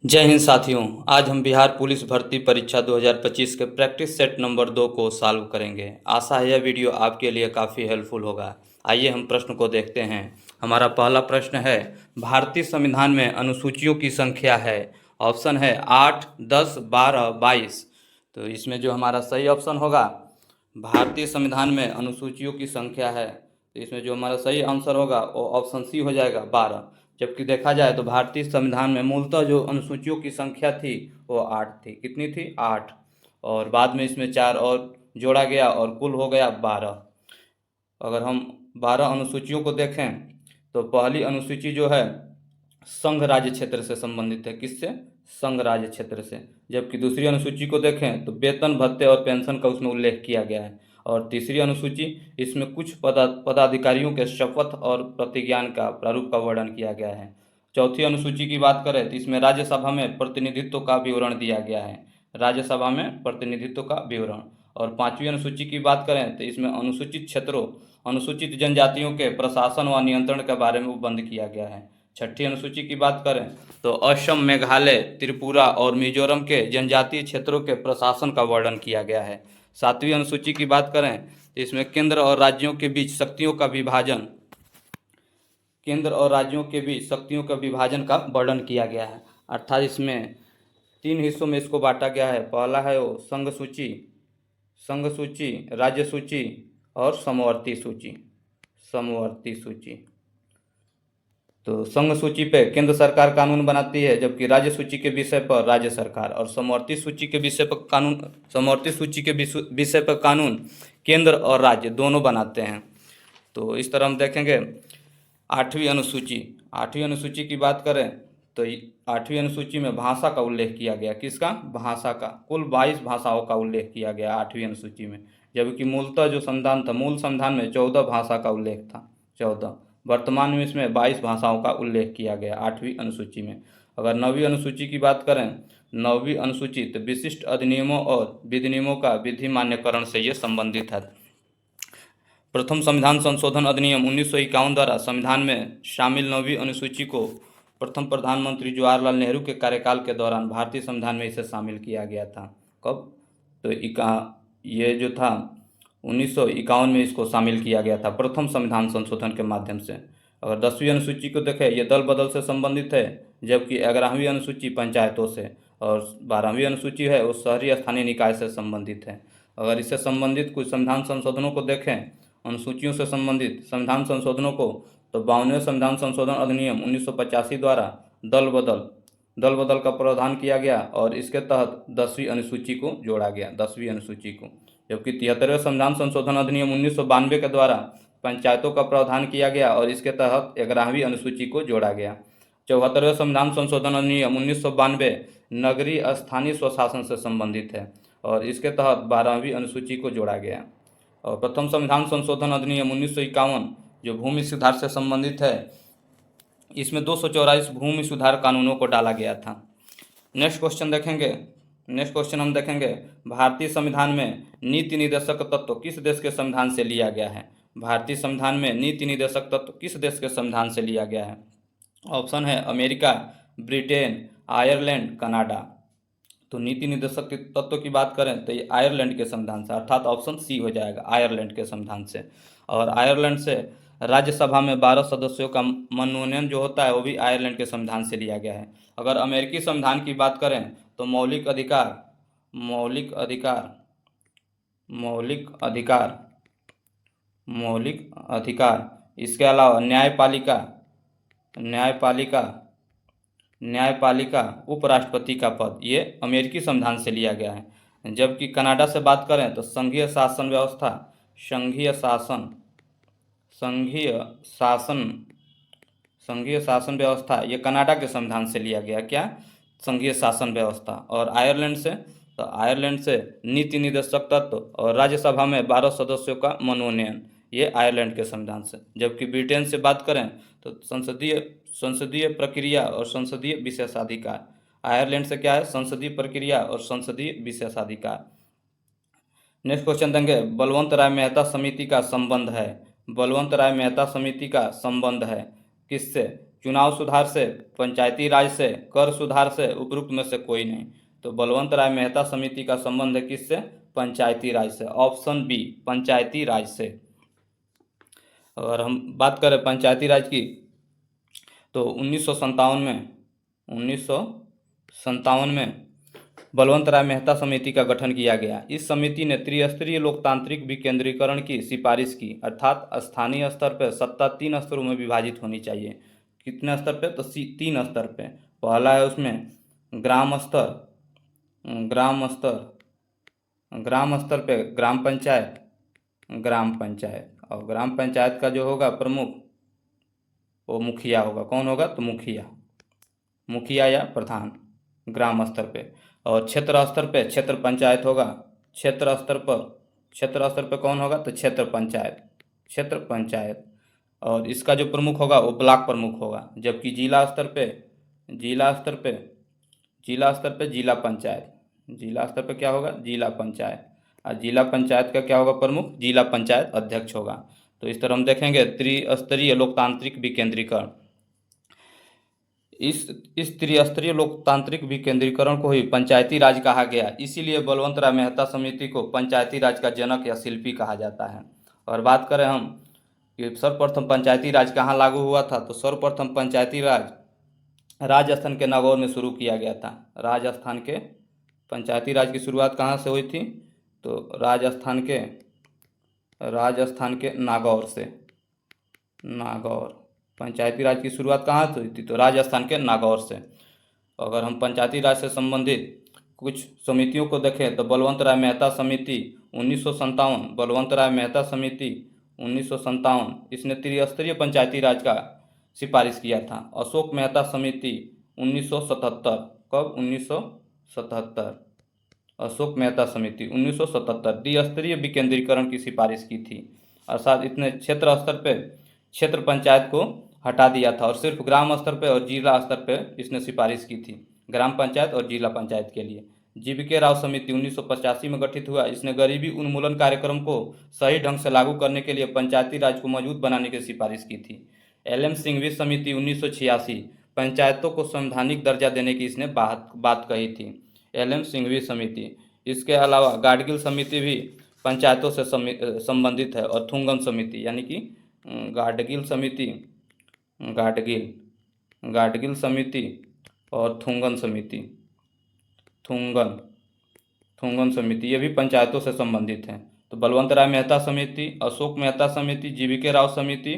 जय हिंद साथियों। आज हम बिहार पुलिस भर्ती परीक्षा 2025 के प्रैक्टिस सेट नंबर 2 को सॉल्व करेंगे। आशा है यह वीडियो आपके लिए काफ़ी हेल्पफुल होगा। आइए हम प्रश्न को देखते हैं। हमारा पहला प्रश्न है, भारतीय संविधान में अनुसूचियों की संख्या है। ऑप्शन है 8, 10, 12, 22। तो इसमें जो हमारा सही ऑप्शन होगा, भारतीय संविधान में अनुसूचियों की संख्या है, तो इसमें जो हमारा सही आंसर होगा वो ऑप्शन सी हो जाएगा 12। जबकि देखा जाए तो भारतीय संविधान में मूलतः जो अनुसूचियों की संख्या थी वो 8 थी। कितनी थी? 8। और बाद में इसमें 4 और जोड़ा गया और कुल हो गया 12। अगर हम 12 अनुसूचियों को देखें तो पहली अनुसूची जो है संघ राज्य क्षेत्र से संबंधित है। किससे? संघ राज्य क्षेत्र से। जबकि दूसरी अनुसूची को देखें तो वेतन भत्ते और पेंशन का उसमें उल्लेख किया गया है। और तीसरी अनुसूची, इसमें कुछ पदाधिकारियों के शपथ और प्रतिज्ञान का प्रारूप का वर्णन किया गया है। चौथी अनुसूची की बात करें तो इसमें राज्यसभा में प्रतिनिधित्व का विवरण दिया गया है। राज्यसभा में प्रतिनिधित्व का विवरण। और पांचवी अनुसूची की बात करें तो इसमें अनुसूचित क्षेत्रों, अनुसूचित जनजातियों के प्रशासन व नियंत्रण के बारे में उपबंध किया गया है। छठी अनुसूची की बात करें तो असम, मेघालय, त्रिपुरा और मिजोरम के जनजातीय क्षेत्रों के प्रशासन का वर्णन किया गया है। सातवीं अनुसूची की बात करें तो इसमें केंद्र और राज्यों के बीच शक्तियों का विभाजन, केंद्र और राज्यों के बीच शक्तियों का विभाजन का वर्णन किया गया है। अर्थात इसमें 3 हिस्सों में इसको बांटा गया है। पहला है वो संघ सूची, संघ सूची, राज्य सूची और समवर्ती सूची, समवर्ती सूची। तो संघ सूची पे केंद्र सरकार कानून बनाती है, जबकि राज्य सूची के विषय पर राज्य सरकार, और समवर्ती सूची के विषय पर कानून, समवर्ती सूची के विषय पर कानून केंद्र और राज्य दोनों बनाते हैं। तो इस तरह हम देखेंगे। आठवीं अनुसूची, आठवीं अनुसूची की बात करें तो आठवीं अनुसूची में भाषा का उल्लेख किया गया। किसका? भाषा का। कुल 22 भाषाओं का उल्लेख किया गया आठवीं अनुसूची में। जबकि मूलतः जो संविधान था, मूल संविधान में 14 भाषा का उल्लेख था, 14। वर्तमान में इसमें 22 भाषाओं का उल्लेख किया गया आठवीं अनुसूची में। अगर नवीं अनुसूची की बात करें, नवीं अनुसूची तो विशिष्ट अधिनियमों और विधिनियमों का विधि मान्यकरण से ये संबंधित है। प्रथम संविधान संशोधन अधिनियम 1951 द्वारा संविधान में शामिल नवीं अनुसूची को प्रथम प्रधानमंत्री जवाहरलाल नेहरू के कार्यकाल के दौरान भारतीय संविधान में इसे शामिल किया गया था। कब? तो ये जो था 1951 में इसको शामिल किया गया था प्रथम संविधान संशोधन के माध्यम से। अगर 10वीं अनुसूची को देखें, ये दल बदल से संबंधित है, जबकि 11वीं अनुसूची पंचायतों से, और 12वीं अनुसूची है वो शहरी स्थानीय निकाय से संबंधित है। अगर इससे संबंधित कुछ संविधान संशोधनों को देखें, अनुसूचियों से संबंधित संविधान संशोधनों को, तो 52वें संविधान संशोधन अधिनियम 1985 द्वारा दल बदल का प्रावधान किया गया और इसके तहत 10वीं अनुसूची को जोड़ा गया, 10वीं अनुसूची को। जबकि 73वें संविधान संशोधन अधिनियम 1992 के द्वारा पंचायतों का प्रावधान किया गया और इसके तहत 11वीं अनुसूची को जोड़ा गया। 74वें संविधान संशोधन अधिनियम 1992 नगरीय स्थानीय स्वशासन से संबंधित है और इसके तहत 12वीं अनुसूची को जोड़ा गया। और प्रथम संविधान संशोधन अधिनियम 1951 जो भूमि सुधार से संबंधित है, इसमें 244 भूमि सुधार कानूनों को डाला गया था। नेक्स्ट क्वेश्चन देखेंगे। नेक्स्ट क्वेश्चन हम देखेंगे, भारतीय संविधान में नीति निर्देशक तत्व किस देश के संविधान से लिया गया है? भारतीय संविधान में नीति निर्देशक तत्व किस देश के संविधान से लिया गया है? ऑप्शन है अमेरिका, ब्रिटेन, आयरलैंड, कनाडा। तो नीति निर्देशक के तत्व की बात करें तो ये आयरलैंड के संविधान से, अर्थात ऑप्शन सी हो जाएगा, आयरलैंड के संविधान से। और आयरलैंड से राज्यसभा में 12 सदस्यों का मनोनयन जो होता है वो भी आयरलैंड के संविधान से लिया गया है। अगर अमेरिकी संविधान की बात करें तो मौलिक अधिकार, मौलिक अधिकार, मौलिक अधिकार, मौलिक अधिकार, इसके अलावा न्यायपालिका, न्यायपालिका, न्यायपालिका, उपराष्ट्रपति का पद, ये अमेरिकी संविधान से लिया गया है। जबकि कनाडा से बात करें तो संघीय शासन व्यवस्था, संघीय शासन, संघीय शासन, संघीय शासन व्यवस्था, ये कनाडा के संविधान से लिया गया। क्या? संघीय शासन व्यवस्था। और आयरलैंड से, तो आयरलैंड से नीति निर्देशक तत्व और राज्यसभा में 12 सदस्यों का मनोनयन, ये आयरलैंड के संविधान से। जबकि ब्रिटेन से बात करें तो संसदीय प्रक्रिया और संसदीय विशेषाधिकार। आयरलैंड से क्या है? संसदीय प्रक्रिया और संसदीय विशेषाधिकार। नेक्स्ट क्वेश्चन देंगे, बलवंत राय मेहता समिति का संबंध है, बलवंत राय मेहता समिति का संबंध है किससे? चुनाव सुधार से, पंचायती राज से, कर सुधार से, उपरोक्त में से कोई नहीं। तो बलवंत राय मेहता समिति का संबंध है किससे? पंचायती राज से। ऑप्शन बी, पंचायती राज से। अगर हम बात करें पंचायती राज की, तो 1957 में बलवंत राय मेहता समिति का गठन किया गया। इस समिति ने त्रिस्तरीय लोकतांत्रिक विकेंद्रीकरण की सिफारिश की, अर्थात स्थानीय स्तर पर सत्ता 3 स्तरों में विभाजित होनी चाहिए। कितने स्तर पे? तो 3 स्तर पे। पहला है उसमें ग्राम स्तर, ग्राम स्तर पे ग्राम पंचायत, और ग्राम पंचायत का जो होगा प्रमुख वो मुखिया होगा। कौन होगा? तो मुखिया या प्रधान, ग्राम स्तर पे। और क्षेत्र स्तर पे क्षेत्र पंचायत होगा। क्षेत्र स्तर पे कौन होगा? तो क्षेत्र पंचायत। और इसका जो प्रमुख होगा वो ब्लॉक प्रमुख होगा। जबकि जिला स्तर पे जिला स्तर पे क्या होगा? जिला पंचायत। और जिला पंचायत का क्या होगा प्रमुख? जिला पंचायत अध्यक्ष होगा। तो इस तरह हम देखेंगे त्रिस्तरीय लोकतांत्रिक विकेंद्रीकरण। इस त्रिस्तरीय लोकतांत्रिक विकेंद्रीकरण को ही पंचायती राज कहा गया। इसीलिए बलवंत राय मेहता समिति को पंचायती राज का जनक या शिल्पी कहा जाता है। और बात करें हम कि सर्वप्रथम पंचायती राज कहाँ लागू हुआ था, तो सर्वप्रथम पंचायती राज राजस्थान के नागौर में शुरू किया गया था। राजस्थान के पंचायती राज की शुरुआत कहाँ से हुई थी? तो राजस्थान के नागौर से। पंचायती राज की शुरुआत कहाँ से हुई थी? तो राजस्थान के नागौर से। अगर हम पंचायती राज से संबंधित कुछ समितियों को देखें तो बलवंत राय मेहता समिति 1957, बलवंत राय मेहता समिति 1957, इसने त्रिस्तरीय पंचायती राज का सिफारिश किया था। अशोक मेहता समिति 1977, कब? 1977। अशोक मेहता समिति 1977 द्विस्तरीय विकेंद्रीकरण की सिफारिश की थी। अर्थात इतने क्षेत्र स्तर पे क्षेत्र पंचायत को हटा दिया था और सिर्फ ग्राम स्तर पे और जिला स्तर पे इसने सिफारिश की थी, ग्राम पंचायत और जिला पंचायत के लिए। जीवीके राव समिति 1985 में गठित हुआ। इसने गरीबी उन्मूलन कार्यक्रम को सही ढंग से लागू करने के लिए पंचायती राज को मजबूत बनाने की सिफारिश की थी। एल.एम. सिंघवी समिति 1986 पंचायतों को संवैधानिक दर्जा देने की इसने बात कही थी। एल.एम. सिंघवी समिति। इसके अलावा गाडगिल समिति भी पंचायतों से संबंधित है, और थुंगन समिति, यानी कि गाडगिल समिति और थुंगन समिति ये भी पंचायतों से संबंधित हैं। तो बलवंत राय मेहता समिति, अशोक मेहता समिति, जीवीके राव समिति,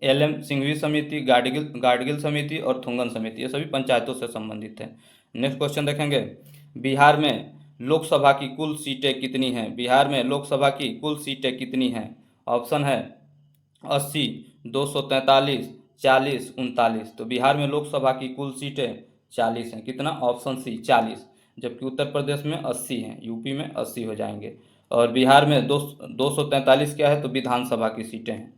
एल.एम. सिंघवी समिति, गाडगिल समिति और थुंगन समिति, ये सभी पंचायतों से संबंधित है। नेक्स्ट क्वेश्चन देखेंगे, बिहार में लोकसभा की कुल सीटें कितनी हैं? बिहार में लोकसभा की कुल सीटें कितनी हैं? ऑप्शन है 80, 243, 40, 39। तो बिहार में लोकसभा की कुल सीटें 40 हैं। कितना? Option C, 40। जबकि उत्तर प्रदेश में 80 हैं, यूपी में 80 हो जाएंगे। और बिहार में 243 क्या है? तो विधानसभा की सीटें हैं।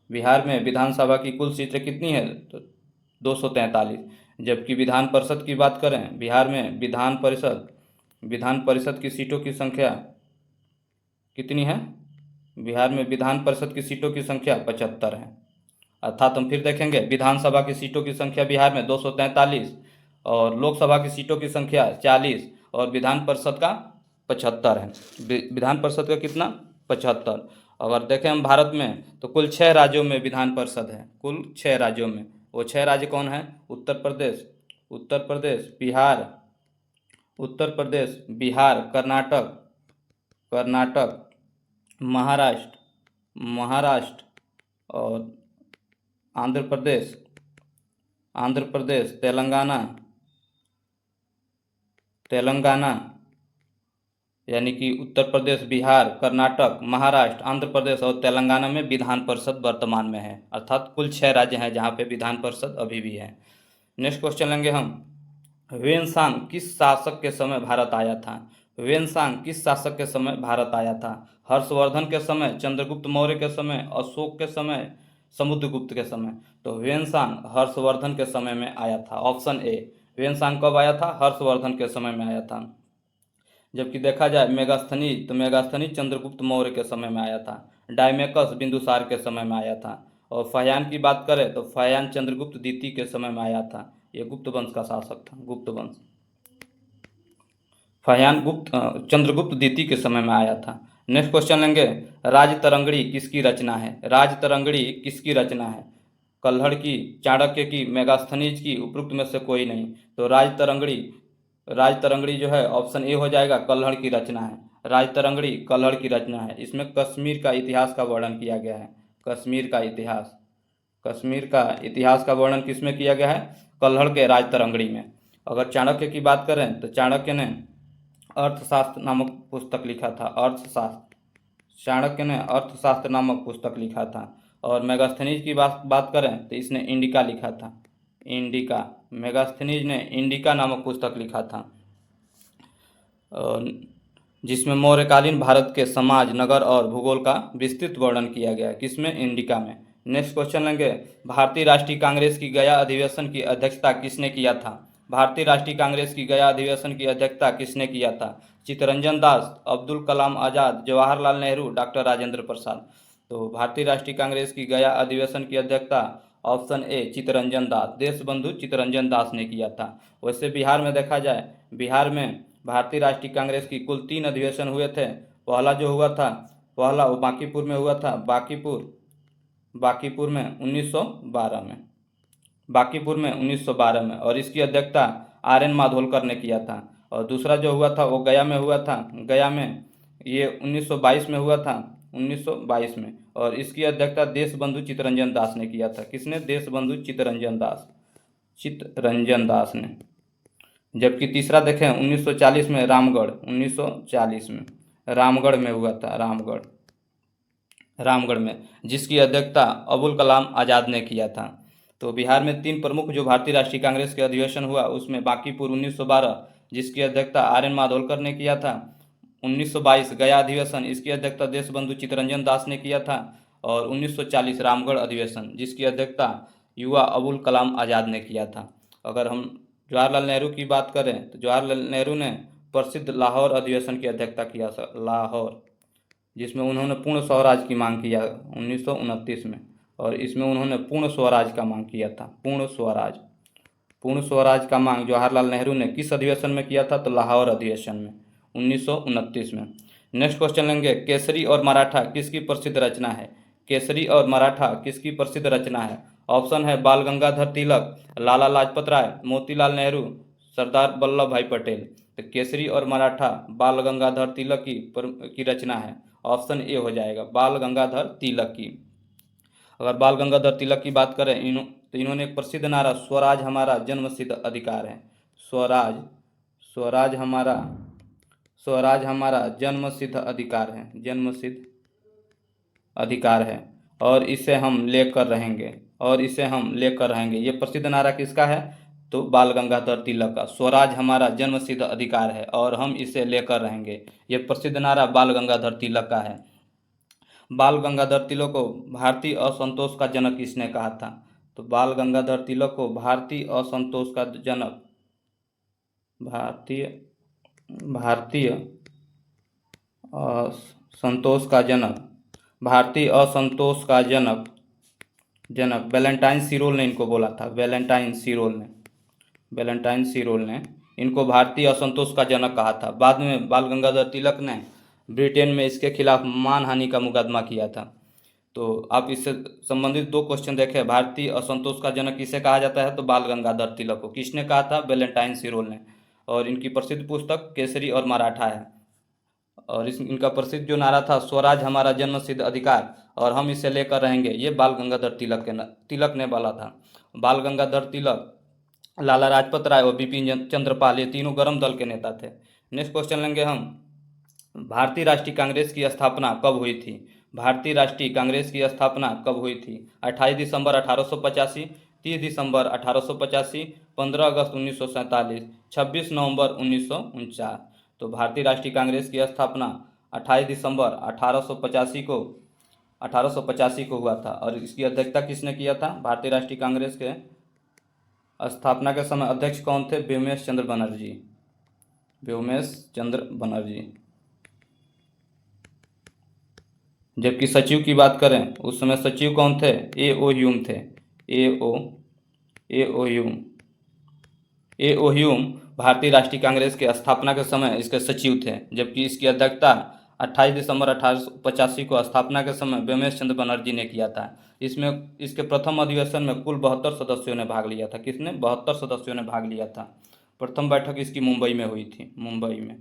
बिहार में विधानसभा की कुल सीटें कितनी है? तो 243। जबकि विधान परिषद की बात करें, बिहार में विधान परिषद की सीटों की संख्या कितनी है? बिहार में विधान परिषद की सीटों की संख्या 75 है। अर्थात हम फिर देखेंगे, विधानसभा की सीटों की संख्या बिहार में 243 और लोकसभा की सीटों की संख्या 40 और विधान परिषद का 75 है। विधान परिषद का कितना? 75। अगर देखें हम भारत में तो कुल 6 राज्यों में विधान परिषद है, कुल 6 राज्यों में। वो 6 राज्य कौन है? उत्तर प्रदेश, बिहार, कर्नाटक, महाराष्ट्र और आंध्र प्रदेश, तेलंगाना, यानी कि उत्तर प्रदेश, बिहार, कर्नाटक, महाराष्ट्र, आंध्र प्रदेश और तेलंगाना में विधान परिषद वर्तमान में है। अर्थात कुल 6 राज्य हैं जहां पे विधान परिषद अभी भी है। नेक्स्ट क्वेश्चन लेंगे हम, ह्वेनसांग किस शासक के समय भारत आया था? हर्षवर्धन के समय, चंद्रगुप्त मौर्य के समय, अशोक के समय, समुद्रगुप्त के समय। तो ह्वेनसांग हर्षवर्धन के समय में आया था। ऑप्शन ए, ह्वेनसांग कब आया था? हर्षवर्धन के समय में आया था। जबकि देखा जाए मेगास्थनी चंद्रगुप्त मौर्य के समय में आया था। डायमेकस बिंदुसार के समय में आया था। और फाहियान की बात करें तो फाहियान चंद्रगुप्त द्वितीय के समय में आया था। ये गुप्त वंश का शासक था, गुप्त वंश। फाहियान चंद्रगुप्त द्वितीय के समय में आया था। नेक्स्ट क्वेश्चन लेंगे, राजतरंगिणी किसकी रचना है? राजतरंगिणी किसकी रचना है? कल्हड़ की, चाणक्य की, मेगास्थनीज की, उपरोक्त में से कोई नहीं। तो राजतरंगिणी जो है ऑप्शन ए हो जाएगा, कल्हड़ की रचना है। राजतरंगिणी कल्हड़ की रचना है। इसमें कश्मीर का इतिहास का वर्णन किया गया है। कश्मीर का इतिहास का वर्णन किसमें किया गया है? कल्हड़ के राजतरंगिणी में। अगर चाणक्य की बात करें तो चाणक्य ने अर्थशास्त्र नामक पुस्तक लिखा था। चाणक्य ने अर्थशास्त्र नामक पुस्तक लिखा था। और मेगास्थनीज की बात करें तो इसने इंडिका लिखा था। मेगास्थनीज ने इंडिका नामक पुस्तक लिखा था, जिसमें मौर्यकालीन भारत के समाज, नगर और भूगोल का विस्तृत वर्णन किया गया है। किसमें? इंडिका में। नेक्स्ट क्वेश्चन लेंगे, भारतीय राष्ट्रीय कांग्रेस की गया अधिवेशन की अध्यक्षता किसने किया था? भारतीय राष्ट्रीय कांग्रेस की गया अधिवेशन की अध्यक्षता किसने किया था? चित्तरंजन दास, अब्दुल कलाम आज़ाद, जवाहरलाल नेहरू, डॉक्टर राजेंद्र प्रसाद। तो भारतीय राष्ट्रीय कांग्रेस की गया अधिवेशन की अध्यक्षता ऑप्शन ए चित्तरंजन दास, देशबंधु चित्तरंजन दास ने किया था। वैसे बिहार में देखा जाए, बिहार में भारतीय राष्ट्रीय कांग्रेस की कुल 3 अधिवेशन हुए थे। पहला जो हुआ था, पहला वो बांकीपुर में हुआ था। बांकीपुर में 1912 में, बांकीपुर में 1912 में, और इसकी अध्यक्षता आर एन माधोलकर ने किया था। और दूसरा जो हुआ था वो गया में हुआ था। गया में ये 1922 में हुआ था, 1922 में, और इसकी अध्यक्षता देशबंधु चित्तरंजन दास ने किया था। किसने? देशबंधु चित्तरंजन दास ने। जबकि तीसरा देखें 1940 में रामगढ़, 1940 में रामगढ़ में हुआ था। रामगढ़ में, जिसकी अध्यक्षता अबुल कलाम आज़ाद ने किया था। तो बिहार में 3 प्रमुख जो भारतीय राष्ट्रीय कांग्रेस के अधिवेशन हुआ, उसमें बांकीपुर 1912, जिसकी अध्यक्षता आर एन माधोलकर ने किया था। 1922 गया अधिवेशन, इसकी अध्यक्षता देशबंधु चित्तरंजन दास ने किया था। और 1940 रामगढ़ अधिवेशन, जिसकी अध्यक्षता युवा अबुल कलाम आज़ाद ने किया था। अगर हम जवाहरलाल नेहरू की बात करें तो जवाहरलाल नेहरू ने प्रसिद्ध लाहौर अधिवेशन की अध्यक्षता किया था। लाहौर, जिसमें उन्होंने पूर्ण स्वराज की मांग किया 1929 में, और इसमें उन्होंने पूर्ण स्वराज का मांग किया था। पूर्ण स्वराज का मांग जवाहरलाल नेहरू ने किस अधिवेशन में किया था? तो लाहौर अधिवेशन में, 1929 में। नेक्स्ट क्वेश्चन लेंगे, केसरी और मराठा किसकी प्रसिद्ध रचना है? केसरी और मराठा किसकी प्रसिद्ध रचना है? ऑप्शन है बाल गंगाधर तिलक, लाला लाजपत राय, मोतीलाल नेहरू, सरदार वल्लभ भाई पटेल। तो केसरी और मराठा बाल गंगाधर तिलक की रचना है। ऑप्शन ए हो जाएगा, बाल गंगाधर तिलक की। अगर बाल गंगाधर तिलक की बात करें तो इन्होंने एक प्रसिद्ध नारा, स्वराज हमारा जन्मसिद्ध अधिकार है। स्वराज हमारा जन्मसिद्ध अधिकार है, और इसे हम लेकर रहेंगे। ये प्रसिद्ध नारा किसका है? तो बाल गंगाधर तिलक का। स्वराज हमारा जन्मसिद्ध अधिकार है और हम इसे लेकर रहेंगे। ये प्रसिद्ध नारा बाल गंगाधर तिलक का है। बाल गंगाधर तिलक को भारतीय असंतोष का जनक किसने कहा था? तो बाल गंगाधर तिलक को भारतीय असंतोष का जनक, भारतीय असंतोष का जनक वैलेंटाइन सिरोल ने इनको बोला था। वैलेंटाइन सिरोल ने इनको भारतीय असंतोष का जनक कहा था। बाद में बाल गंगाधर तिलक ने ब्रिटेन में इसके खिलाफ मानहानि का मुकदमा किया था। तो आप इससे संबंधित 2 क्वेश्चन देखें, भारतीय असंतोष का जनक किसे कहा जाता है? तो बाल गंगाधर तिलक को। किसने कहा था? वैलेंटाइन सिरोल ने। और इनकी प्रसिद्ध पुस्तक केसरी और मराठा है। और इनका प्रसिद्ध जो नारा था, स्वराज हमारा जन्मसिद्ध अधिकार और हम इसे लेकर रहेंगे, ये बाल गंगाधर तिलक ने बोला था। बाल गंगाधर तिलक, लाला लाजपत राय और बिपिन चंद्रपाल, ये तीनों गर्म दल के नेता थे। नेक्स्ट क्वेश्चन लेंगे हम, भारतीय राष्ट्रीय कांग्रेस की स्थापना कब हुई थी? भारतीय राष्ट्रीय कांग्रेस की स्थापना कब हुई थी? 28 दिसंबर 1885, 30 दिसंबर 1885, 15 अगस्त 1947, 26 नवंबर 1949। तो भारतीय राष्ट्रीय कांग्रेस की स्थापना 28 दिसंबर 1885 को हुआ था। और इसकी अध्यक्षता किसने किया था? भारतीय राष्ट्रीय कांग्रेस के स्थापना के समय अध्यक्ष कौन थे? व्योमेश चंद्र बनर्जी। जबकि सचिव की बात करें उस समय सचिव कौन थे? ए.ओ. ह्यूम थे। ए.ओ. ह्यूम। ए.ओ. ह्यूम भारतीय राष्ट्रीय कांग्रेस के स्थापना के समय इसके सचिव थे, जबकि इसकी अध्यक्षता 28 दिसंबर 1885 को स्थापना के समय व्योमेश चंद्र बनर्जी ने किया था। इसमें इसके प्रथम अधिवेशन में कुल 72 सदस्यों ने भाग लिया था। किसने? 72 सदस्यों ने भाग लिया था। प्रथम बैठक इसकी मुंबई में हुई थी। मुंबई में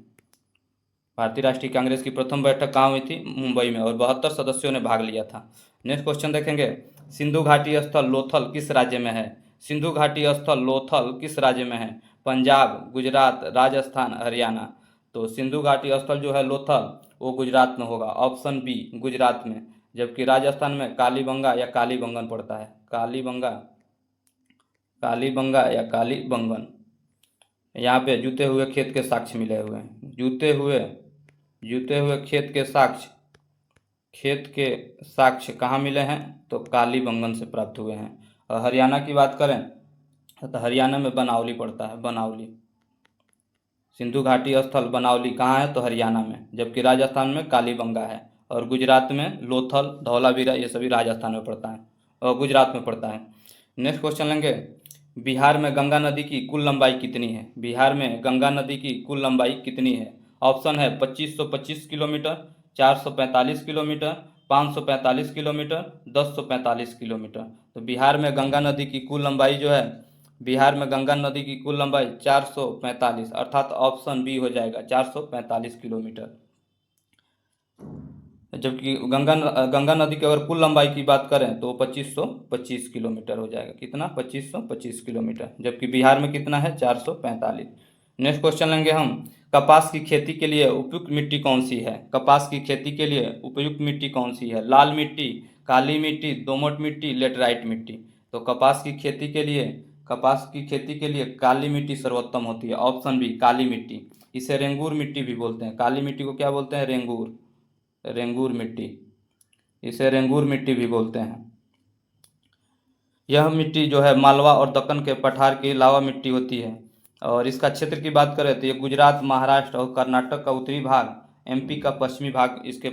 भारतीय राष्ट्रीय कांग्रेस की प्रथम बैठक कहाँ हुई थी? मुंबई में, और 72 सदस्यों ने भाग लिया था। नेक्स्ट क्वेश्चन देखेंगे, सिंधु घाटी स्थल लोथल किस राज्य में है? सिंधु घाटी स्थल लोथल किस राज्य में है? पंजाब, गुजरात, राजस्थान, हरियाणा। तो सिंधु घाटी स्थल जो है लोथल वो गुजरात में होगा, ऑप्शन बी गुजरात में। जबकि राजस्थान में कालीबंगा या कालीबंगन पड़ता है। कालीबंगा, कालीबंगा या कालीबंगन। यहाँ पे जूते हुए खेत के साक्ष्य मिले हुए हैं। जूते हुए खेत के साक्ष्य कहाँ मिले हैं? तो कालीबंगन से प्राप्त हुए हैं। और हरियाणा की बात करें तो हरियाणा में बनावली पड़ता है, बनावली। सिंधु घाटी स्थल बनावली कहाँ है? तो हरियाणा में। जबकि राजस्थान में कालीबंगा है, और गुजरात में लोथल, धौलावीरा, ये सभी राजस्थान में पड़ता है और गुजरात में पड़ता है। नेक्स्ट क्वेश्चन लेंगे, बिहार में गंगा नदी की कुल लंबाई कितनी है? बिहार में गंगा नदी की कुल लंबाई कितनी है? ऑप्शन है 2525 किलोमीटर, 445 किलोमीटर, 545 किलोमीटर, 1045 किलोमीटर। तो बिहार में गंगा नदी की कुल लंबाई जो है, बिहार में गंगा नदी की कुल लंबाई 445, अर्थात ऑप्शन बी हो जाएगा, 445 किलोमीटर। जबकि गंगा नदी की अगर कुल लंबाई की बात करें तो 2525 किलोमीटर हो जाएगा। कितना? 2525 किलोमीटर। जबकि बिहार में कितना है? 445। नेक्स्ट क्वेश्चन लेंगे हम, कपास की खेती के लिए उपयुक्त मिट्टी कौन सी है? कपास की खेती के लिए उपयुक्त मिट्टी कौन सी है? लाल मिट्टी, काली मिट्टी, दोमट मिट्टी, लेटराइट मिट्टी। तो कपास की खेती के लिए काली मिट्टी सर्वोत्तम होती है, ऑप्शन बी काली मिट्टी। इसे रेंगूर मिट्टी भी बोलते हैं। काली मिट्टी को क्या बोलते हैं? रेंगूर मिट्टी। इसे रेंगूर मिट्टी भी बोलते हैं। यह मिट्टी जो है मालवा और दक्कन के पठार की लावा मिट्टी होती है। और इसका क्षेत्र की बात करें तो ये गुजरात, महाराष्ट्र और कर्नाटक का उत्तरी भाग, एमपी का पश्चिमी भाग इसके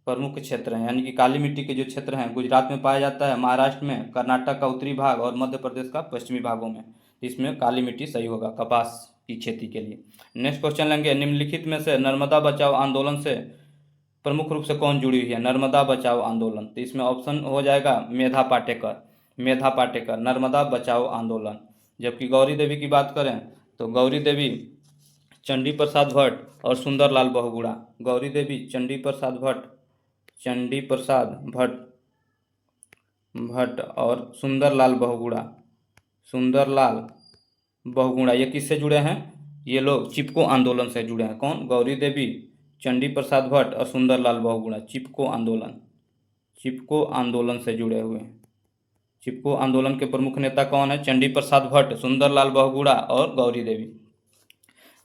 प्रमुख क्षेत्र हैं। यानी कि काली मिट्टी के जो क्षेत्र हैं गुजरात में पाया जाता है, महाराष्ट्र में, कर्नाटक का उत्तरी भाग और मध्य प्रदेश का पश्चिमी भागों में। इसमें काली मिट्टी सही होगा कपास की खेती के लिए। नेक्स्ट क्वेश्चन लेंगे, निम्नलिखित में से नर्मदा बचाओ आंदोलन से प्रमुख रूप से कौन जुड़ी हुई है? नर्मदा बचाओ आंदोलन। तो इसमें ऑप्शन हो जाएगा मेधा पाटेकर, नर्मदा बचाओ आंदोलन। जबकि गौरी देवी की बात करें तो गौरी देवी चंडी प्रसाद भट्ट और सुंदरलाल बहुगुणा। गौरी देवी चंडी प्रसाद भट्ट और सुंदरलाल बहुगुणा ये किससे जुड़े हैं? ये लोग चिपको आंदोलन से जुड़े हैं। कौन? गौरी देवी, चंडी प्रसाद भट्ट और सुंदरलाल बहुगुणा चिपको आंदोलन से जुड़े हुए हैं। चिपको आंदोलन के प्रमुख नेता कौन है? चंडी प्रसाद भट्ट, सुंदरलाल बहुगुणा और गौरी देवी।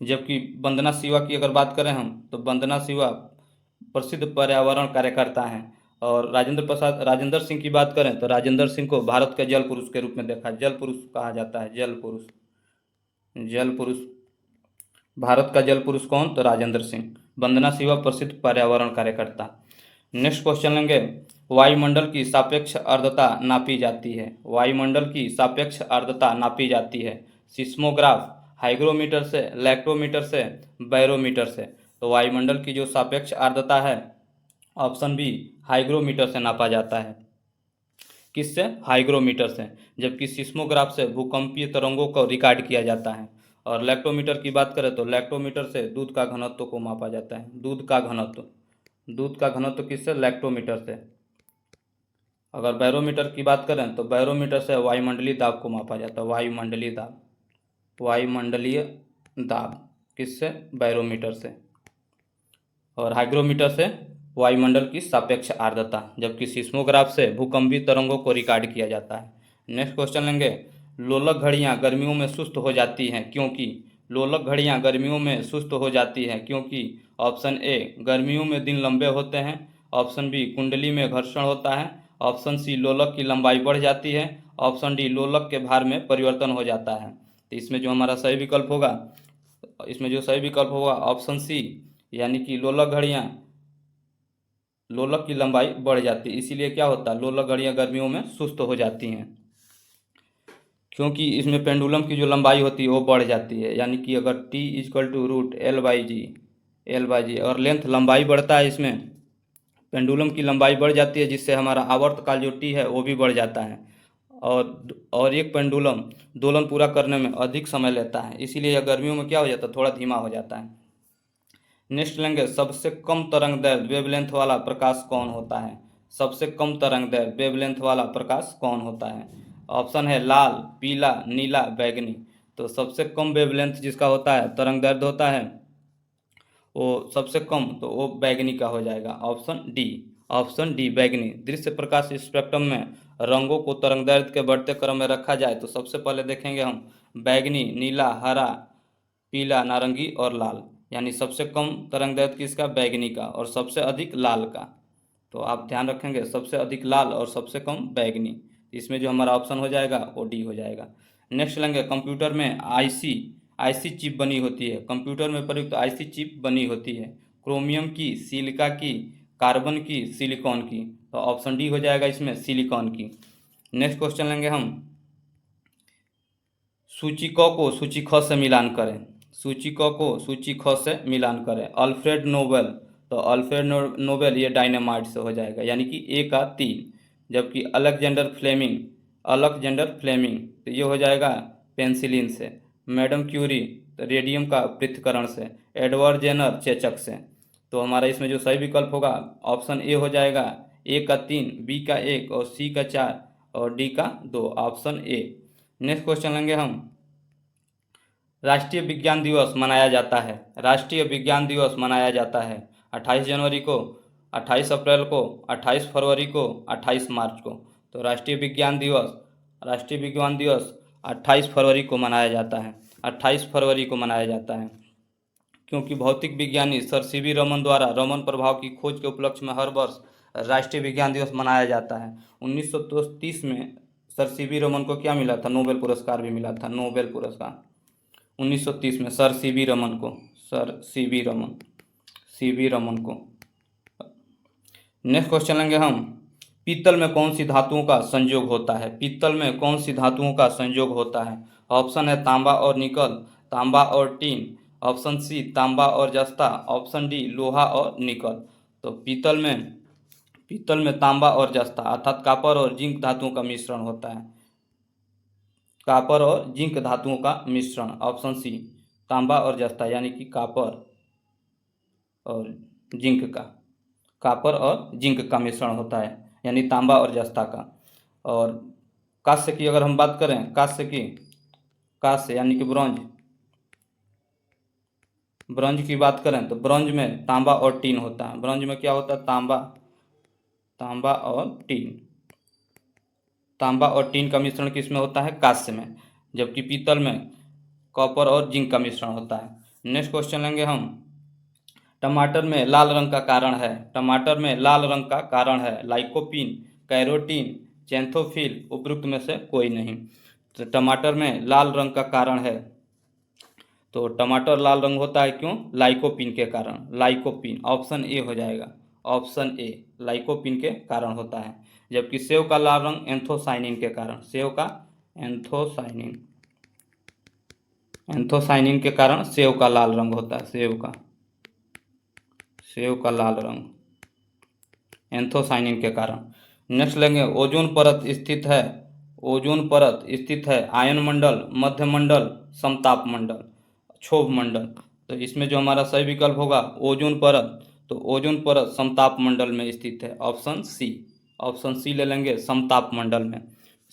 जबकि वंदना शिवा की अगर बात करें हम तो वंदना शिवा प्रसिद्ध पर्यावरण कार्यकर्ता हैं। और राजेंद्र सिंह की बात करें तो राजेंद्र सिंह को भारत के जल पुरुष के रूप में जल पुरुष कहा जाता है। जल पुरुष भारत का जल पुरुष कौन? तो राजेंद्र सिंह। वंदना शिवा प्रसिद्ध पर्यावरण कार्यकर्ता। नेक्स्ट क्वेश्चन लेंगे, वायुमंडल की सापेक्ष आर्द्रता नापी जाती है। सिस्मोग्राफ, हाइग्रोमीटर से, लैक्टोमीटर से, बैरोमीटर से। तो वायुमंडल की जो सापेक्ष आर्द्रता है, ऑप्शन बी हाइग्रोमीटर से नापा जाता है। किससे? हाइग्रोमीटर से। जबकि सिस्मोग्राफ से भूकंपीय तरंगों को रिकॉर्ड किया जाता है। और लैक्टोमीटर की बात करें तो लैक्टोमीटर से दूध का घनत्व को मापा जाता है। दूध का घनत्व किससे? लैक्टोमीटर से। अगर बैरोमीटर की बात करें तो बैरोमीटर से वायुमंडलीय दाब को मापा जाता है। वायुमंडलीय दाब किससे? बैरोमीटर से। और हाइग्रोमीटर से वायुमंडल की सापेक्ष आर्द्रता। जबकि सिस्मोग्राफ से भूकंपीय तरंगों को रिकॉर्ड किया जाता है। नेक्स्ट क्वेश्चन लेंगे, लोलक घड़ियां गर्मियों में सुस्त हो जाती हैं क्योंकि ऑप्शन ए गर्मियों में दिन लंबे होते हैं, ऑप्शन बी कुंडली में घर्षण होता है, ऑप्शन सी लोलक की लंबाई बढ़ जाती है, ऑप्शन डी लोलक के भार में परिवर्तन हो जाता है। तो इसमें जो सही विकल्प होगा ऑप्शन सी, यानी कि लोलक घड़ियां लोलक की लंबाई बढ़ जाती है। इसीलिए क्या होता है, लोलक घड़ियाँ गर्मियों में सुस्त हो जाती हैं, क्योंकि इसमें पेंडुलम की जो लंबाई होती है वो बढ़ जाती है। यानी कि अगर T equal to root L by G और लेंथ लंबाई बढ़ता है, इसमें पेंडुलम की लंबाई बढ़ जाती है, जिससे हमारा आवर्तकाल जो टी है वो भी बढ़ जाता है। और एक पेंडुलम दोलन पूरा करने में अधिक समय लेता है, इसीलिए यह गर्मियों में क्या हो जाता है, थोड़ा धीमा हो जाता है। नेक्स्ट लेंगे, सबसे कम तरंग दैर्ध्य वेवलेंथ वाला प्रकाश कौन होता है। सबसे कम तरंग दैर्ध्य वेवलेंथ वाला प्रकाश कौन होता है। ऑप्शन है लाल, पीला, नीला, बैगनी। तो सबसे कम वेवलेंथ जिसका होता है, तरंग दैर्ध्य होता है वो सबसे कम, तो वो बैगनी का हो जाएगा। ऑप्शन डी बैगनी। दृश्य प्रकाश स्पेक्ट्रम में रंगों को तरंगदैर्ध्य के बढ़ते क्रम में रखा जाए तो सबसे पहले देखेंगे हम बैगनी, नीला, हरा, पीला, नारंगी और लाल। यानी सबसे कम तरंगदैर्ध्य किसका, बैगनी का, और सबसे अधिक लाल का। तो आप ध्यान रखेंगे सबसे अधिक लाल और सबसे कम बैगनी। इसमें जो हमारा ऑप्शन हो जाएगा वो डी हो जाएगा। नेक्स्ट लेंगे, कंप्यूटर में आईसी चिप बनी होती है। कंप्यूटर में प्रयुक्त आईसी चिप बनी होती है क्रोमियम की, सिलिका की, कार्बन की, सिलिकॉन की। तो ऑप्शन डी हो जाएगा इसमें सिलिकॉन की। नेक्स्ट क्वेश्चन लेंगे हम, सूची क को सूची ख से मिलान करें। सूची क को सूची ख से मिलान करें। अल्फ्रेड नोबेल, तो अल्फ्रेड नोबेल ये डायनामाइट से हो जाएगा, यानी कि ए का 3। जबकि अलेक्जेंडर फ्लेमिंग तो ये हो जाएगा पेंसिलिन से। मैडम क्यूरी तो रेडियम का पृथक्करण से। एडवर्ड जेनर चेचक से। तो हमारा इसमें जो सही विकल्प होगा ऑप्शन ए हो जाएगा, ए का 3, बी का 1 और सी का 4 और डी का 2, ऑप्शन ए। नेक्स्ट क्वेश्चन लेंगे हम, राष्ट्रीय विज्ञान दिवस मनाया जाता है। राष्ट्रीय विज्ञान दिवस मनाया जाता है 28 जनवरी को, 28 अप्रैल को, 28 फरवरी को, 28 मार्च को। तो राष्ट्रीय विज्ञान दिवस 28 फरवरी को मनाया जाता है। 28 फरवरी को मनाया जाता है, क्योंकि भौतिक विज्ञानी सर सीवी रमन द्वारा रमन प्रभाव की खोज के उपलक्ष्य में हर वर्ष राष्ट्रीय विज्ञान दिवस मनाया जाता है। 1930 में सर सीवी रमन को क्या मिला था, नोबेल पुरस्कार भी मिला था, नोबेल पुरस्कार 1930 में सर सीवी रमन को। नेक्स्ट क्वेश्चन लेंगे हम, पीतल में कौन सी धातुओं का संयोग होता है। पीतल में कौन सी धातुओं का संयोग होता है। ऑप्शन है तांबा और निकल, तांबा और टीन, ऑप्शन सी तांबा और जस्ता, ऑप्शन डी लोहा और निकल। तो पीतल में तांबा और जस्ता अर्थात कॉपर और जिंक धातुओं का मिश्रण होता है। कॉपर और जिंक धातुओं का मिश्रण, ऑप्शन सी तांबा और जस्ता, यानी कि कॉपर और जिंक का मिश्रण होता है, यानी तांबा और जस्ता का। और कांस्य की अगर हम बात करें, कांस्य यानी कि ब्रॉन्ज की बात करें तो ब्रॉन्ज में तांबा और टीन होता है। ब्रॉन्ज में क्या होता है, तांबा और टीन का मिश्रण किस में होता है, कांस्य में। जबकि पीतल में कॉपर और जिंक का मिश्रण होता है। नेक्स्ट क्वेश्चन लेंगे हम, टमाटर में लाल रंग का कारण है लाइकोपीन, कैरोटीन, चैंथोफिल, उपरोक्त में से कोई नहीं। तो टमाटर में लाल रंग का कारण है, तो टमाटर लाल रंग होता है क्यों, लाइकोपीन के कारण। लाइकोपीन ऑप्शन ए हो जाएगा, ऑप्शन ए लाइकोपीन के कारण होता है। जबकि सेव का लाल रंग एंथोसाइनिन के कारण, एंथोसाइनिन के कारण सेव का लाल रंग होता है। सेव का लाल रंग एंथोसाइनिन के कारण। नेक्स्ट लेंगे, ओजोन परत स्थित है आयन मंडल, मध्य मंडल, समताप मंडल, क्षोभ मंडल। तो इसमें जो हमारा सही विकल्प होगा ओजोन परत, तो ओजोन परत समताप मंडल में स्थित है, ऑप्शन सी ले लेंगे, समताप मंडल में।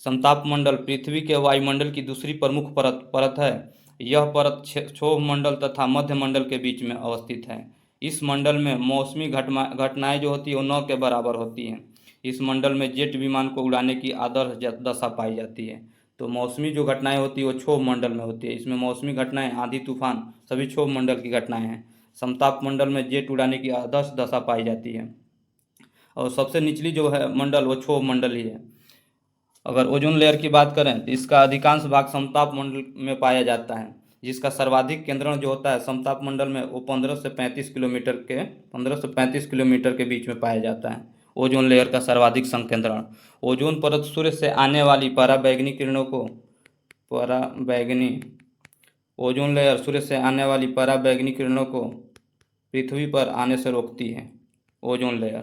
समताप मंडल पृथ्वी के वायुमंडल की दूसरी प्रमुख परत है। यह परत क्षोभ मंडल तथा मध्य मंडल के बीच में अवस्थित है। इस मंडल में मौसमी घटनाएं जो होती है वो 9 के बराबर होती हैं। इस मंडल में जेट विमान को उड़ाने की आदर्श दशा पाई जाती है। तो मौसमी जो घटनाएं होती है वो क्षोभ मंडल में होती है। इसमें मौसमी घटनाएं, आंधी तूफान सभी क्षोभ मंडल की घटनाएं हैं। समताप मंडल में जेट उड़ाने की आदर्श दशा पाई जाती है। और सबसे निचली जो है मंडल वो क्षोभ मंडल ही है। अगर ओजोन लेयर की बात करें तो इसका अधिकांश भाग समताप मंडल में पाया जाता है। जिसका सर्वाधिक केंद्रण जो होता है समताप मंडल में वो 15 से 35 किलोमीटर के बीच में पाया जाता है। ओजोन लेयर का सर्वाधिक संकेंद्रण। ओजोन परत सूर्य से आने वाली पराबैंगनी किरणों को पराबैंगनी ओजोन लेयर सूर्य से आने वाली पराबैंगनी किरणों को पृथ्वी पर आने से रोकती है ओजोन लेयर,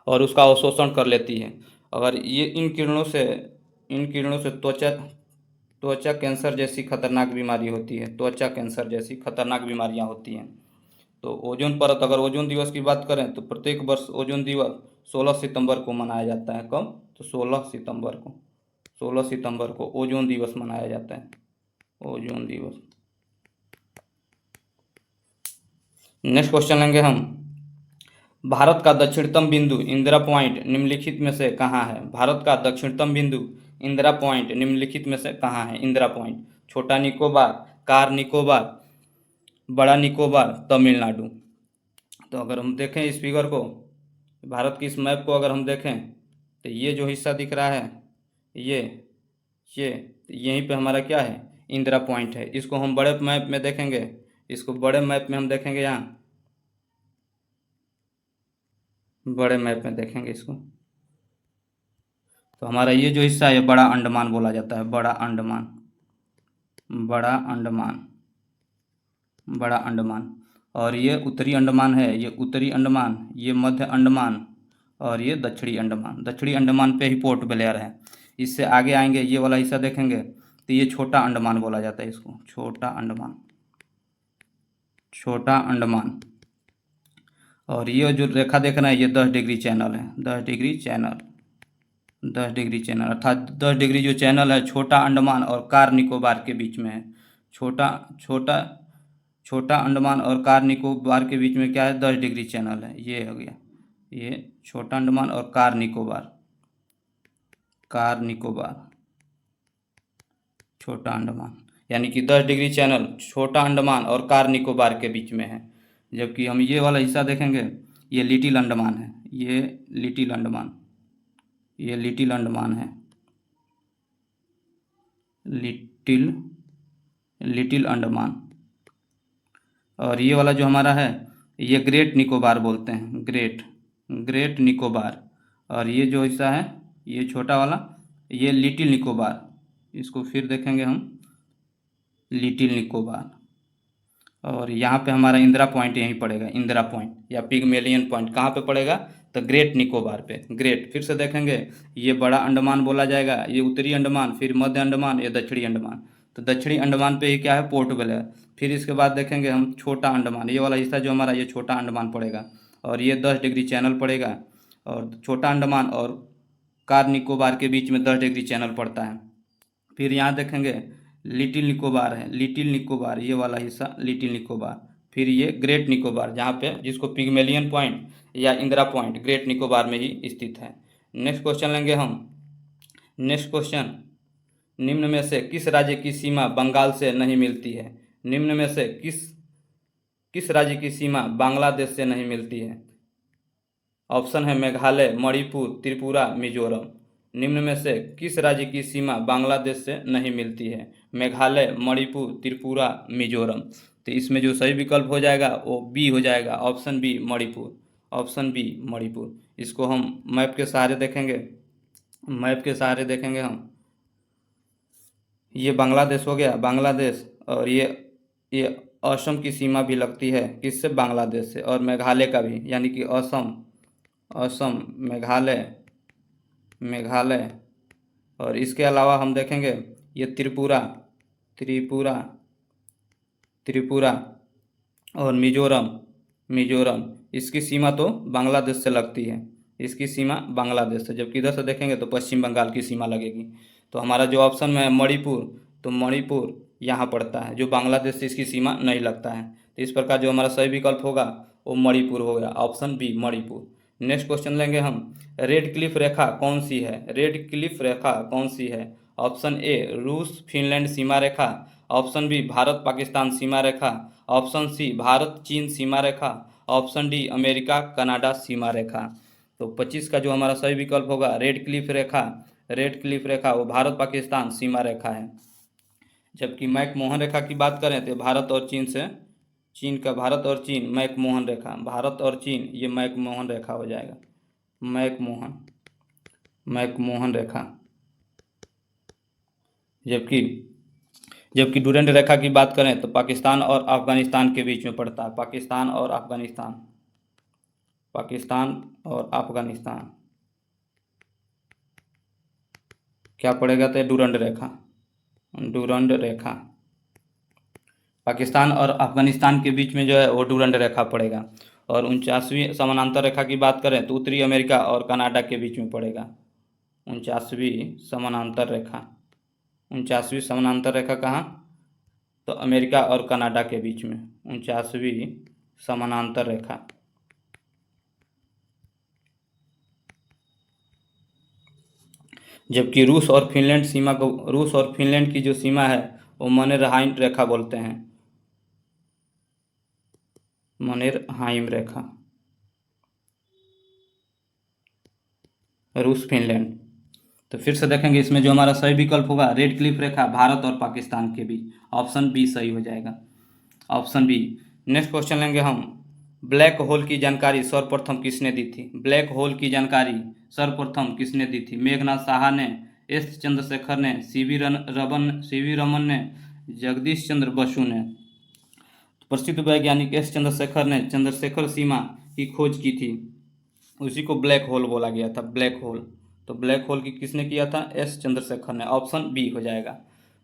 और उसका अवशोषण कर लेती है। अगर ये इन किरणों से त्वचा कैंसर जैसी खतरनाक बीमारी होती है, त्वचा कैंसर जैसी खतरनाक बीमारियां होती हैं। तो ओजोन परत, अगर ओजोन दिवस की बात करें तो प्रत्येक वर्ष ओजोन दिवस 16 सितंबर को मनाया जाता है। कब? तो 16 सितंबर को ओजोन दिवस मनाया जाता है, ओजोन दिवस। नेक्स्ट क्वेश्चन लेंगे हम। भारत का दक्षिणतम बिंदु इंदिरा पॉइंट निम्नलिखित में से कहाँ है? भारत का दक्षिणतम बिंदु इंदिरा पॉइंट निम्नलिखित में से कहाँ है? इंदिरा पॉइंट, छोटा निकोबार, कार निकोबार, बड़ा निकोबार, तमिलनाडु। तो अगर हम देखें इस फिगर को, भारत की इस मैप को अगर हम देखें तो ये जो हिस्सा दिख रहा है ये यहीं पे हमारा क्या है? इंदिरा पॉइंट है। इसको हम बड़े मैप में देखेंगे, इसको बड़े मैप में हम देखेंगे, यहाँ बड़े मैप में देखेंगे इसको, तो हमारा ये जो हिस्सा है बड़ा अंडमान बोला जाता है। बड़ा अंडमान, बड़ा अंडमान, बड़ा अंडमान। और ये उत्तरी अंडमान है, ये उत्तरी अंडमान, ये मध्य अंडमान और ये दक्षिणी अंडमान। दक्षिणी अंडमान पे ही पोर्ट ब्लेयर है। इससे आगे आएंगे ये वाला हिस्सा देखेंगे तो ये छोटा अंडमान बोला जाता है, इसको छोटा अंडमान, छोटा अंडमान। और ये जो रेखा देख रहे हैं ये 10 डिग्री चैनल है, 10 डिग्री चैनल, 10 डिग्री चैनल, अर्थात 10 डिग्री जो चैनल है छोटा अंडमान और कार निकोबार के बीच में है। छोटा अंडमान और कार निकोबार के बीच में क्या है? 10 डिग्री चैनल है। ये हो गया, ये छोटा अंडमान और कार निकोबार, छोटा अंडमान, यानी कि 10 डिग्री चैनल छोटा अंडमान और कार निकोबार के बीच में है। जबकि हम ये वाला हिस्सा देखेंगे ये लिटिल अंडमान है, ये लिटिल अंडमान, ये लिटिल अंडमान है, लिटिल अंडमान। और ये वाला जो हमारा है ये ग्रेट निकोबार बोलते हैं, ग्रेट निकोबार। और ये जो हिस्सा है ये छोटा वाला ये लिटिल निकोबार, इसको फिर देखेंगे हम, लिटिल निकोबार। और यहाँ पे हमारा इंदिरा पॉइंट यहीं पड़ेगा, इंदिरा पॉइंट या पिग्मेलियन पॉइंट कहाँ पे पड़ेगा? तो ग्रेट निकोबार पे। ग्रेट फिर से देखेंगे ये बड़ा अंडमान बोला जाएगा, ये उत्तरी अंडमान, फिर मध्य अंडमान, ये दक्षिणी अंडमान। तो दक्षिणी अंडमान पे ही क्या है? Port Blair. फिर इसके बाद देखेंगे हम छोटा अंडमान, ये वाला हिस्सा जो हमारा ये छोटा अंडमान पड़ेगा और ये 10 डिग्री चैनल पड़ेगा। और छोटा अंडमान और कार निकोबार के बीच में 10 डिग्री चैनल पड़ता है। फिर यहाँ देखेंगे लिटिल निकोबार है, लिटिल निकोबार, ये वाला हिस्सा लिटिल निकोबार। फिर ये ग्रेट निकोबार जहाँ पे जिसको पिग्मेलियन पॉइंट या इंदिरा पॉइंट ग्रेट निकोबार में ही स्थित है। नेक्स्ट क्वेश्चन लेंगे हम। नेक्स्ट क्वेश्चन, निम्न में से किस राज्य की सीमा बंगाल से नहीं मिलती है? निम्न में से किस राज्य की सीमा बांग्लादेश से नहीं मिलती है? ऑप्शन है मेघालय, मणिपुर, त्रिपुरा, मिजोरम। निम्न में से किस राज्य की सीमा बांग्लादेश से नहीं मिलती है? मेघालय, मणिपुर, त्रिपुरा, मिजोरम। तो इसमें जो सही विकल्प हो जाएगा वो बी हो जाएगा, option B Manipur, option B Manipur. इसको हम मैप के सहारे देखेंगे, मैप के सहारे देखेंगे हम। ये बांग्लादेश हो गया, बांग्लादेश। और ये असम की सीमा भी लगती है किससे? बांग्लादेश से। और मेघालय का भी, यानी कि असम, मेघालय। और इसके अलावा हम देखेंगे ये त्रिपुरा और मिजोरम। इसकी सीमा तो बांग्लादेश से लगती है, इसकी सीमा बांग्लादेश से। जबकि इधर से देखेंगे तो पश्चिम बंगाल की सीमा लगेगी। तो हमारा जो ऑप्शन में है मणिपुर, तो मणिपुर यहाँ पड़ता है, जो बांग्लादेश से इसकी सीमा नहीं लगता है। तो इस प्रकार जो हमारा सही विकल्प होगा वो मणिपुर होगा, option B Manipur. Next question लेंगे हम। रेड क्लिफ रेखा कौन सी है? रेड क्लिफ रेखा कौन सी है? ऑप्शन ए रूस फिनलैंड सीमा रेखा, ऑप्शन बी भारत पाकिस्तान सीमा रेखा, ऑप्शन सी भारत चीन सीमा रेखा, ऑप्शन डी अमेरिका कनाडा सीमा रेखा। तो 25 का जो हमारा सही विकल्प होगा रेड क्लिफ रेखा, वो भारत पाकिस्तान सीमा रेखा है। जबकि मैकमोहन रेखा की बात करें तो भारत और चीन से, चीन का भारत और चीन, मैकमोहन रेखा, भारत और चीन, ये मैकमोहन रेखा हो जाएगा, मैकमोहन, मैकमोहन रेखा। जबकि जबकि डुरंड रेखा की बात करें तो पाकिस्तान और अफगानिस्तान के बीच में पड़ता है, पाकिस्तान और अफगानिस्तान, पाकिस्तान और अफगानिस्तान क्या पड़ेगा, तो डुरंड रेखा, डुरंड रेखा। पाकिस्तान और अफगानिस्तान के बीच में जो है वो डुरंड रेखा पड़ेगा। और 49वीं समानांतर रेखा की बात करें तो उत्तरी अमेरिका और कनाडा के बीच में पड़ेगा, 49वीं समानांतर रेखा। 49वीं समानांतर रेखा कहाँ, तो अमेरिका और कनाडा के बीच में 49वीं समानांतर रेखा। जबकि रूस और फिनलैंड सीमा को, रूस और फिनलैंड की जो सीमा है वो मनेरहाइम रेखा बोलते हैं, मनेरहाइम रेखा, रूस फिनलैंड। तो फिर से देखेंगे इसमें जो हमारा सही विकल्प होगा रेड क्लिफ रेखा, भारत और पाकिस्तान के बीच, ऑप्शन बी सही हो जाएगा, ऑप्शन बी। नेक्स्ट क्वेश्चन लेंगे हम, ब्लैक होल की जानकारी सर्वप्रथम किसने दी थी, ब्लैक होल की जानकारी सर्वप्रथम किसने दी थी, मेघनाथ साहा ने, एस चंद्रशेखर ने, सीवी रमन ने, जगदीश चंद्र बसु ने। प्रसिद्ध वैज्ञानिक एस चंद्रशेखर ने चंद्रशेखर सीमा की खोज की थी, उसी को ब्लैक होल बोला गया था, ब्लैक होल। तो ब्लैक होल की किसने किया था, एस चंद्रशेखर ने, ऑप्शन बी हो जाएगा।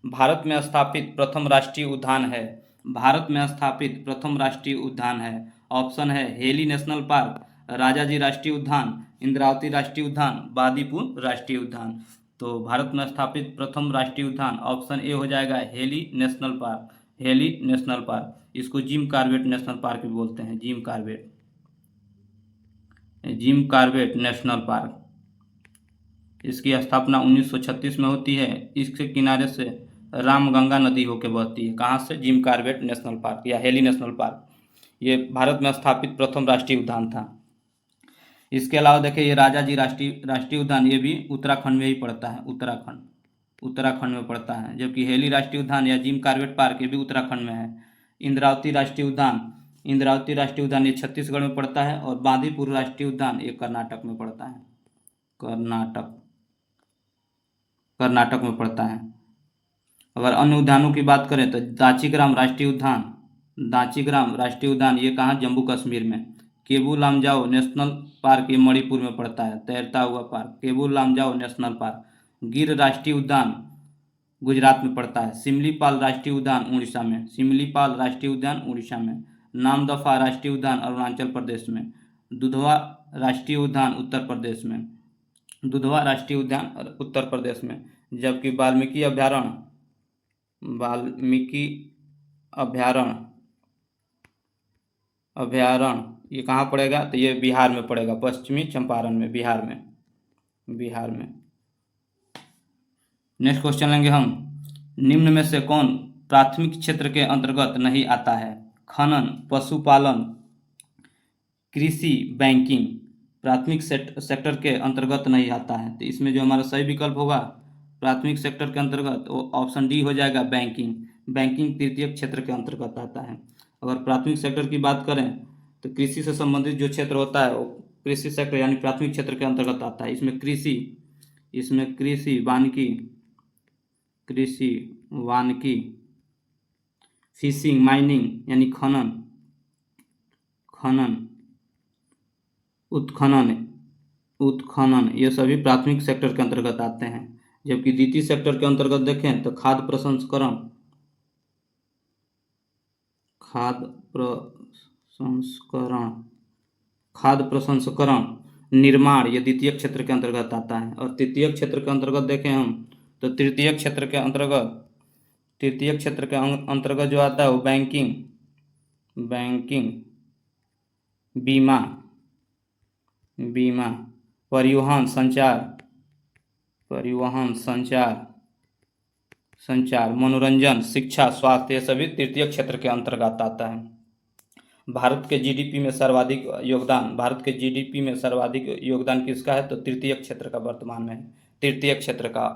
भारत में स्थापित प्रथम राष्ट्रीय उद्यान है, भारत में स्थापित प्रथम राष्ट्रीय उद्यान है, ऑप्शन है हेली नेशनल पार्क, राजाजी राष्ट्रीय उद्यान, इंद्रावती राष्ट्रीय उद्यान, बादीपुर राष्ट्रीय उद्यान। तो भारत में स्थापित प्रथम राष्ट्रीय उद्यान ऑप्शन ए हो जाएगा, heli national park, heli national park. इसको जिम कॉर्बेट नेशनल पार्क भी बोलते हैं, Jim Corbett, Jim Corbett national park. इसकी स्थापना 1936 में होती है। इसके किनारे से रामगंगा नदी होकर बहती है, कहाँ से, जिम कॉर्बेट नेशनल पार्क या हेली नेशनल पार्क। ये भारत में स्थापित प्रथम राष्ट्रीय उद्यान था। इसके अलावा देखिए ये राजाजी राष्ट्रीय उद्यान, ये भी उत्तराखंड में ही पड़ता है, उत्तराखंड, उत्तराखंड में पड़ता है। जबकि हेली राष्ट्रीय उद्यान या जिम कॉर्बेट पार्क ये भी उत्तराखंड में है। इंद्रावती राष्ट्रीय उद्यान, इंद्रावती राष्ट्रीय उद्यान ये छत्तीसगढ़ में पड़ता है। और बांदीपुर राष्ट्रीय उद्यान ये कर्नाटक में पड़ता है, कर्नाटक, कर्नाटक में पड़ता है। अगर अन्य उद्यानों की बात करें तो दाचीग्राम राष्ट्रीय उद्यान, दाचीग्राम राष्ट्रीय उद्यान ये कहाँ, जम्मू कश्मीर में। केबू लामजाओ नेशनल पार्क ये मणिपुर में पड़ता है, तैरता हुआ पार्क, केबू लामजाओ नेशनल पार्क। गिर राष्ट्रीय उद्यान गुजरात में पड़ता है। सिमलीपाल राष्ट्रीय उद्यान उड़ीसा में, सिमलीपाल राष्ट्रीय उद्यान उड़ीसा में। नामदफा राष्ट्रीय उद्यान अरुणाचल प्रदेश में। दुधवा राष्ट्रीय उद्यान उत्तर प्रदेश में, दुधवा राष्ट्रीय उद्यान उत्तर प्रदेश में। जबकि वाल्मीकि अभ्यारण्य, वाल्मीकि अभ्यारण्य, अभ्यारण्य ये कहाँ पड़ेगा, तो ये बिहार में पड़ेगा, पश्चिमी चंपारण में, बिहार में, बिहार में। नेक्स्ट क्वेश्चन लेंगे हम, निम्न में से कौन प्राथमिक क्षेत्र के अंतर्गत नहीं आता है, खनन, पशुपालन, कृषि, बैंकिंग। प्राथमिक सेक्टर के अंतर्गत नहीं आता है, तो इसमें जो हमारा सही विकल्प होगा प्राथमिक सेक्टर के अंतर्गत वो ऑप्शन डी हो जाएगा, बैंकिंग। बैंकिंग तृतीय क्षेत्र के अंतर्गत आता है। अगर प्राथमिक सेक्टर की बात करें तो कृषि से संबंधित जो क्षेत्र होता है वो कृषि सेक्टर यानी प्राथमिक क्षेत्र के अंतर्गत आता है। इसमें कृषि, इसमें कृषि, वानिकी, कृषि, वानिकी, फिशिंग, माइनिंग यानी खनन, खनन, उत्खनन, उत्खनन ये सभी प्राथमिक सेक्टर के अंतर्गत आते हैं। जबकि द्वितीय सेक्टर के अंतर्गत देखें तो खाद्य प्रसंस्करण, खाद्य प्रसंस्करण, खाद्य प्रसंस्करण, निर्माण ये द्वितीय क्षेत्र के अंतर्गत आता है। और तृतीय क्षेत्र के अंतर्गत देखें हम तो तृतीय क्षेत्र के अंतर्गत, तृतीय क्षेत्र के अंतर्गत जो आता है वो बैंकिंग, बैंकिंग, बीमा, बीमा, परिवहन, संचार, परिवहन, संचार, संचार, मनोरंजन, शिक्षा, स्वास्थ्य ये सभी तृतीय क्षेत्र के अंतर्गत आता है। भारत के जीडीपी में सर्वाधिक योगदान, भारत के जीडीपी में सर्वाधिक योगदान किसका है, तो तृतीय क्षेत्र का वर्तमान में, तृतीय क्षेत्र का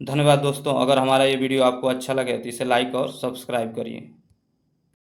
धन्यवाद दोस्तों। अगर हमारा ये वीडियो आपको अच्छा लगे तो इसे लाइक और सब्सक्राइब करिए।